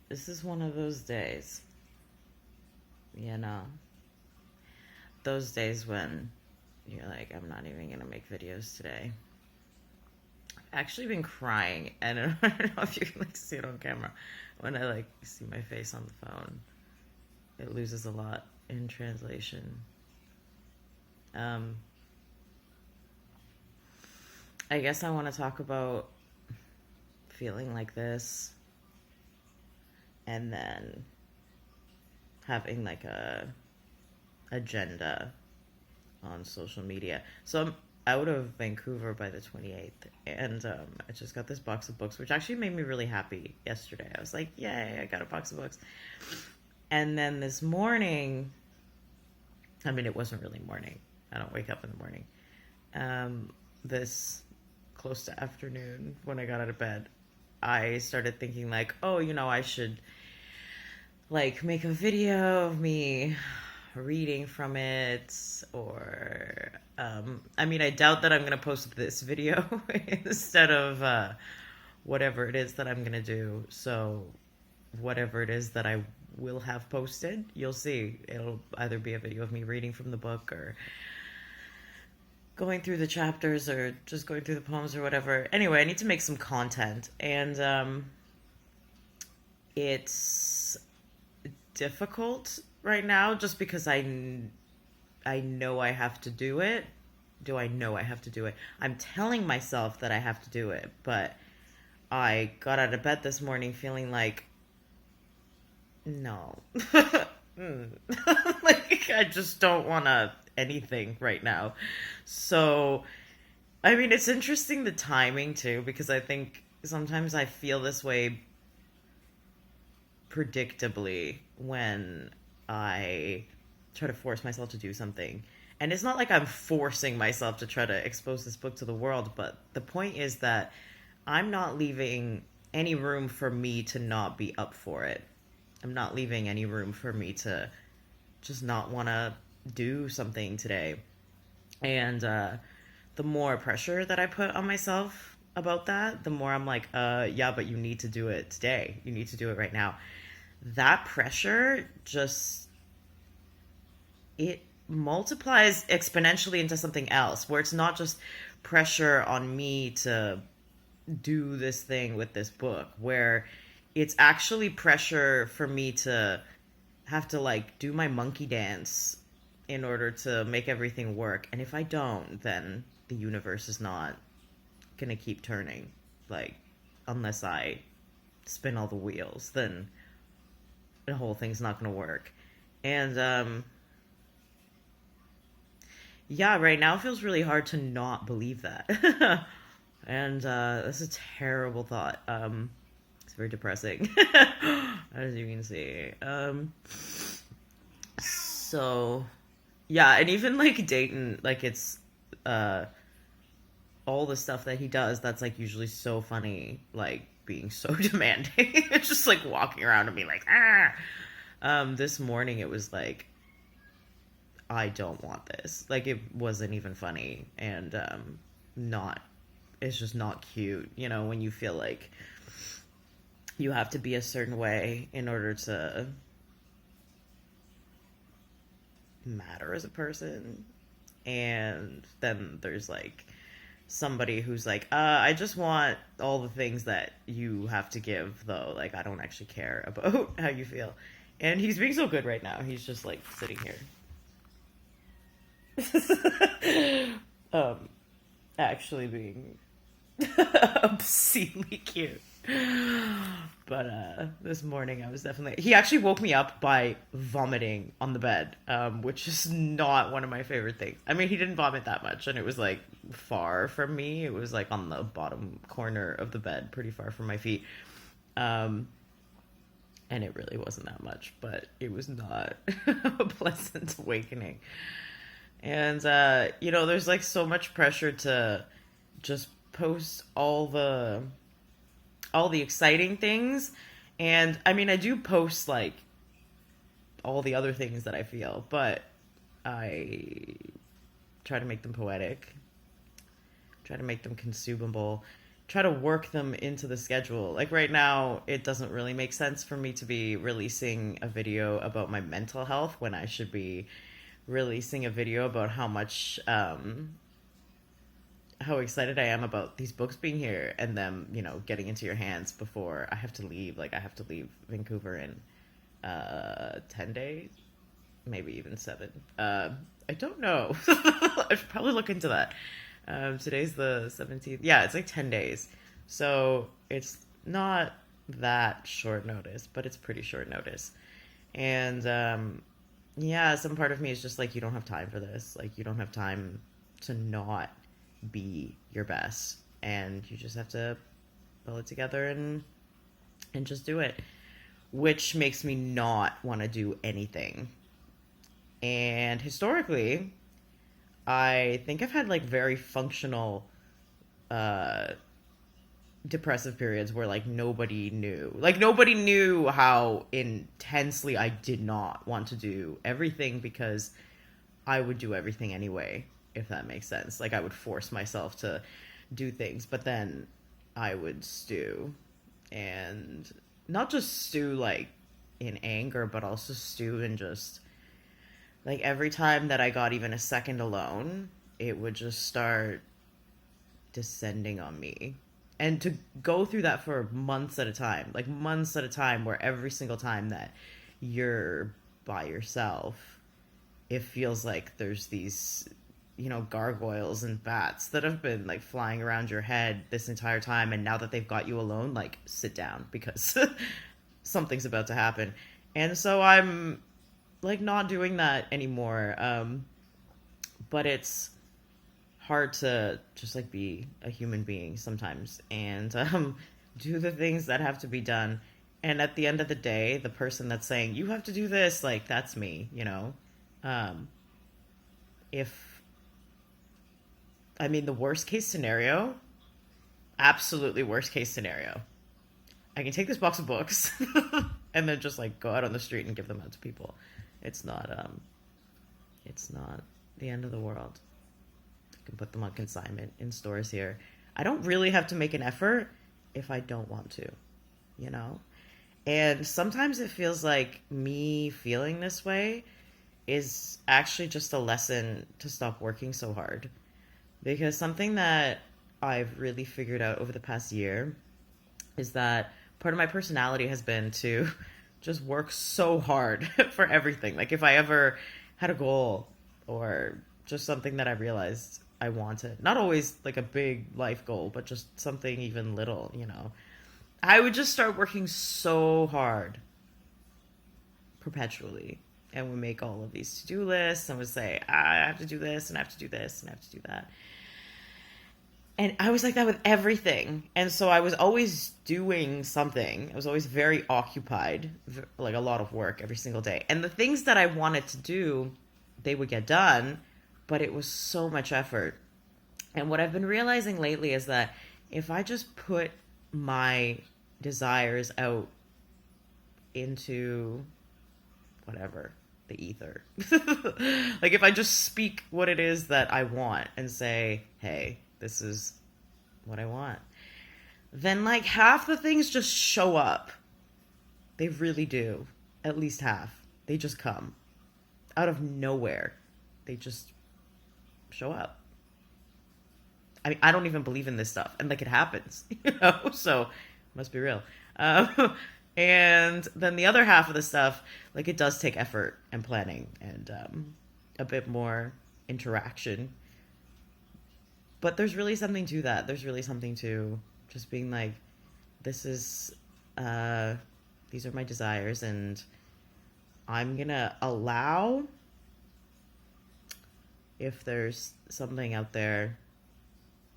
This is one of those days, you know, those days when you're like, I'm not even gonna make videos today. I've actually been crying, and I don't know if you can like see it on camera. When I like see my face on the phone, it loses a lot in translation. Um, I guess I want to talk about feeling like this, and then having like a agenda on social media. So I'm out of Vancouver by the 28th, and I just got this box of books, which actually made me really happy yesterday. I was like, yay, I got a box of books. And then this morning, I mean, it wasn't really morning. I don't wake up in the morning. This close to afternoon, when I got out of bed, I started thinking like, oh, I should like make a video of me reading from it, or I mean, I doubt that I'm gonna post this video instead of whatever it is that I'm gonna do. So whatever it is that I will have posted, you'll see it'll either be a video of me reading from the book, or going through the chapters, or just going through the poems, or whatever. Anyway, I need to make some content, and it's difficult right now just because I know I have to do it. Do I know I have to do it? I'm telling myself that I have to do it, but I got out of bed this morning feeling like, no. Like, I just don't want to anything right now. So, I mean, it's interesting the timing too, because I think sometimes I feel this way predictably when I try to force myself to do something. And it's not like I'm forcing myself to try to expose this book to the world, but the point is that I'm not leaving any room for me to not be up for it. I'm not leaving any room for me to just not want to do something today. And the more pressure that I put on myself about that, the more I'm like, yeah, but you need to do it today. You need to do it right now. That pressure just, it multiplies exponentially into something else, where it's not just pressure on me to do this thing with this book, where it's actually pressure for me to have to like do my monkey dance in order to make everything work. And if I don't, then the universe is not gonna keep turning. Like, unless I spin all the wheels, then the whole thing's not gonna work. And yeah, right now it feels really hard to not believe that. And that's a terrible thought. It's very depressing, as you can see. So yeah, and even like Dayton, like it's all the stuff that he does that's like usually so funny, like being so demanding. It's just like walking around and being like, ah. This morning it was like, I don't want this. Like, it wasn't even funny, and not, it's just not cute, when you feel like you have to be a certain way in order to matter as a person. And then there's like somebody who's like, I just want all the things that you have to give, though. Like, I don't actually care about how you feel. And he's being so good right now. He's just like sitting here. Actually being obscenely cute. But this morning I was definitely, he actually woke me up by vomiting on the bed, which is not one of my favorite things. I mean, he didn't vomit that much, and it was like far from me. It was like on the bottom corner of the bed, pretty far from my feet. And it really wasn't that much, but it was not a pleasant awakening. And there's like so much pressure to just post all the exciting things. And I mean, I do post like all the other things that I feel, but I try to make them poetic, try to make them consumable. try to work them into the schedule. Like right now, it doesn't really make sense for me to be releasing a video about my mental health when I should be releasing a video about how excited I am about these books being here and them, getting into your hands before I have to leave. Like I have to leave Vancouver in 10 days, maybe even 7. I don't know. I should probably look into that. Today's the 17th. Yeah, it's like 10 days. So it's not that short notice, but it's pretty short notice. And yeah, some part of me is just like, you don't have time for this. Like, you don't have time to not be your best. And you just have to pull it together and just do it. Which makes me not want to do anything. And historically, I think I've had like very functional depressive periods where like nobody knew how intensely I did not want to do everything because I would do everything anyway, if that makes sense. Like I would force myself to do things, but then I would stew, and not just stew like in anger, but also stew in just like every time that I got even a second alone, it would just start descending on me. And to go through that for months at a time, like months at a time, where every single time that you're by yourself, it feels like there's these, gargoyles and bats that have been like flying around your head this entire time. And now that they've got you alone, like sit down because something's about to happen. And so I'm like not doing that anymore. But it's hard to just like be a human being sometimes and do the things that have to be done. And at the end of the day, the person that's saying you have to do this, like that's me, if I mean the worst case scenario, absolutely worst case scenario, I can take this box of books and then just like go out on the street and give them out to people. It's not the end of the world. I can put them on consignment in stores here. I don't really have to make an effort if I don't want to, And sometimes it feels like me feeling this way is actually just a lesson to stop working so hard. Because something that I've really figured out over the past year is that part of my personality has been to just work so hard for everything. Like if I ever had a goal or just something that I realized I wanted, not always like a big life goal, but just something even little, I would just start working so hard perpetually and would make all of these to-do lists and would say, I have to do this and I have to do this and I have to do that. And I was like that with everything. And so I was always doing something. I was always very occupied, like a lot of work every single day. And the things that I wanted to do, they would get done, but it was so much effort. And what I've been realizing lately is that if I just put my desires out into whatever, the ether, like if I just speak what it is that I want and say, hey, this is what I want, then like half the things just show up. They really do. At least half. They just come out of nowhere. They just show up. I mean, I don't even believe in this stuff, and like it happens, so it must be real. And then the other half of the stuff, like it does take effort and planning and a bit more interaction. But there's really something to that. There's really something to just being like, this is, these are my desires, and I'm gonna allow, if there's something out there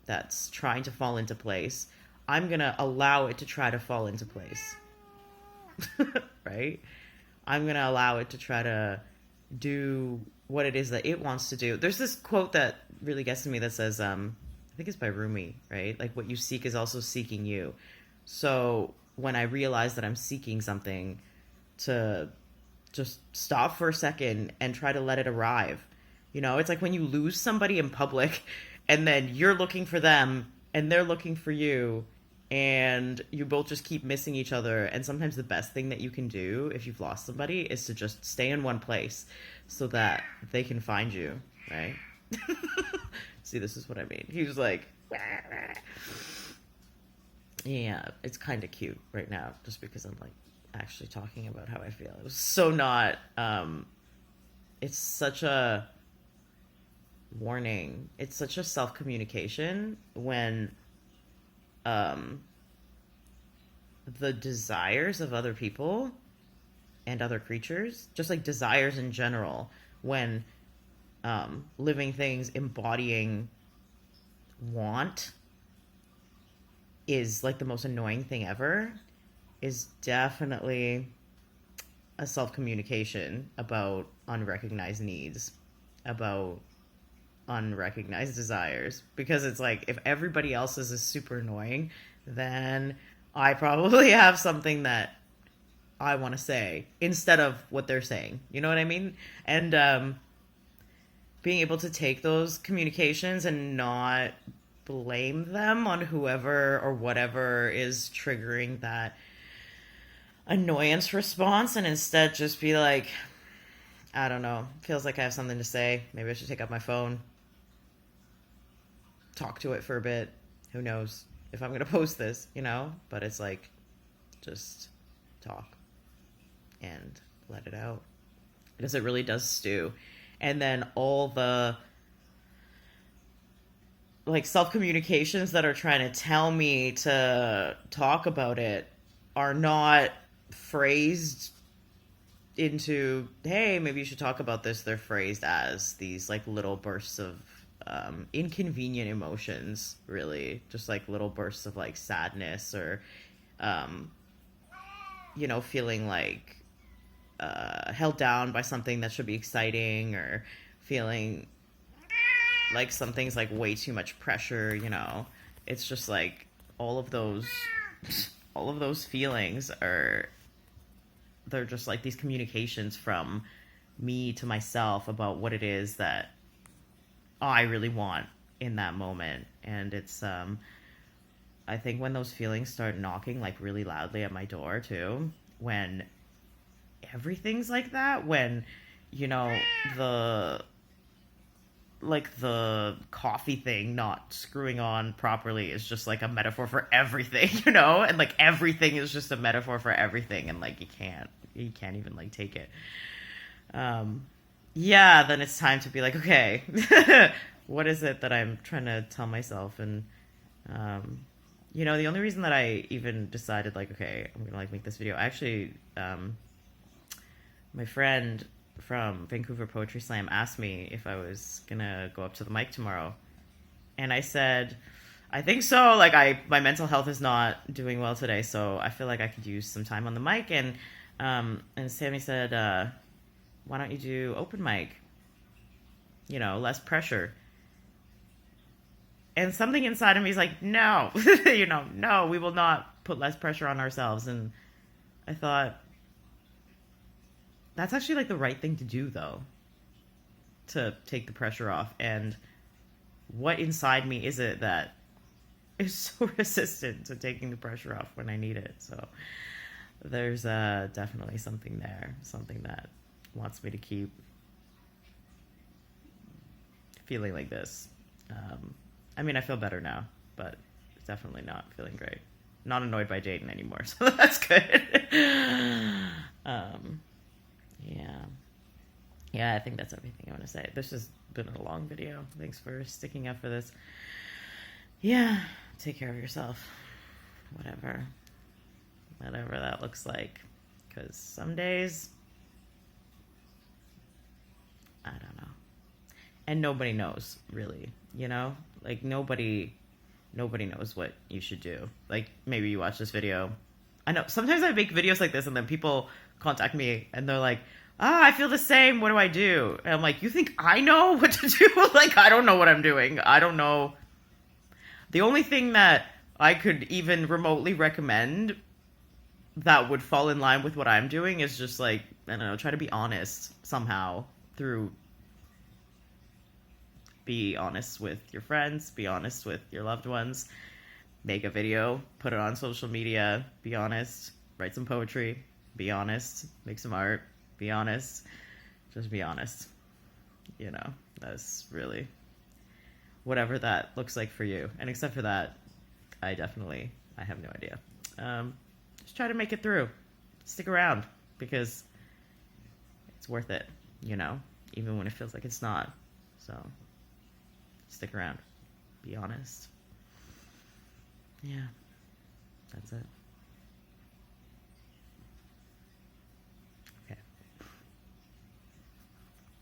that's trying to fall into place, I'm gonna allow it to try to fall into place. Right? I'm gonna allow it to try to do what it is that it wants to do. There's this quote that really gets to me that says, I think it's by Rumi, right? Like what you seek is also seeking you. So when I realize that I'm seeking something, to just stop for a second and try to let it arrive. It's like when you lose somebody in public and then you're looking for them and they're looking for you, and you both just keep missing each other. And sometimes the best thing that you can do if you've lost somebody is to just stay in one place so that they can find you, right? See, this is what I mean. He was like, yeah, it's kind of cute right now just because I'm like actually talking about how I feel. It was so not, it's such a warning. It's such a self-communication when the desires of other people and other creatures, just like desires in general, when living things embodying want is like the most annoying thing ever, is definitely a self-communication about unrecognized needs, about unrecognized desires. Because it's like, if everybody else's is super annoying, then I probably have something that I want to say instead of what they're saying. You know what I mean? And being able to take those communications and not blame them on whoever or whatever is triggering that annoyance response, and instead just be like, I don't know, feels like I have something to say. Maybe I should take up my phone, talk to it for a bit. Who knows if I'm going to post this, you know? But it's like, just talk and let it out. Because it really does stew. And then all the like self-communications that are trying to tell me to talk about it are not phrased into, hey, maybe you should talk about this. They're phrased as these like little bursts of inconvenient emotions, really. Just like little bursts of like sadness or, you know, feeling like held down by something that should be exciting, or feeling like something's like way too much pressure, you know. It's just like all of those feelings they're just like these communications from me to myself about what it is that I really want in that moment. And it's I think when those feelings start knocking like really loudly at my door too, when everything's like that, when, you know, the coffee thing not screwing on properly is just like a metaphor for everything, you know, and like everything is just a metaphor for everything, and like you can't even like take it. Yeah, then it's time to be like, okay, what is it that I'm trying to tell myself? And you know, the only reason that I even decided like, okay, I'm gonna like make this video, actually, my friend from Vancouver Poetry Slam asked me if I was gonna go up to the mic tomorrow, and I said, I think so. Like, my mental health is not doing well today, so I feel like I could use some time on the mic. And Sammy said, why don't you do open mic? You know, less pressure. And something inside of me is like, no, you know, no, we will not put less pressure on ourselves. And I thought, that's actually like the right thing to do, though, to take the pressure off. And what inside me is it that is so resistant to taking the pressure off when I need it? So there's definitely something there, something that wants me to keep feeling like this. I mean, I feel better now, but definitely not feeling great. Not annoyed by Jaden anymore, so that's good. Yeah, I think that's everything I want to say. This has been a long video. Thanks for sticking up for this. Yeah, take care of yourself. Whatever that looks like. Because some days, I don't know. And nobody knows, really, you know? Like, nobody knows what you should do. Like, maybe you watch this video. I know, sometimes I make videos like this and then people contact me and they're like, I feel the same. What do I do? And I'm like, you think I know what to do? Like, I don't know what I'm doing. I don't know. The only thing that I could even remotely recommend that would fall in line with what I'm doing is just like, I don't know, try to be honest somehow through Be honest with your friends, be honest with your loved ones, make a video, put it on social media, be honest, write some poetry, be honest, make some art, be honest, just be honest. You know, that's really whatever that looks like for you. And except for that, I have no idea. Just try to make it through. Stick around, because it's worth it, you know, even when it feels like it's not. So stick around. Be honest. Yeah, that's it.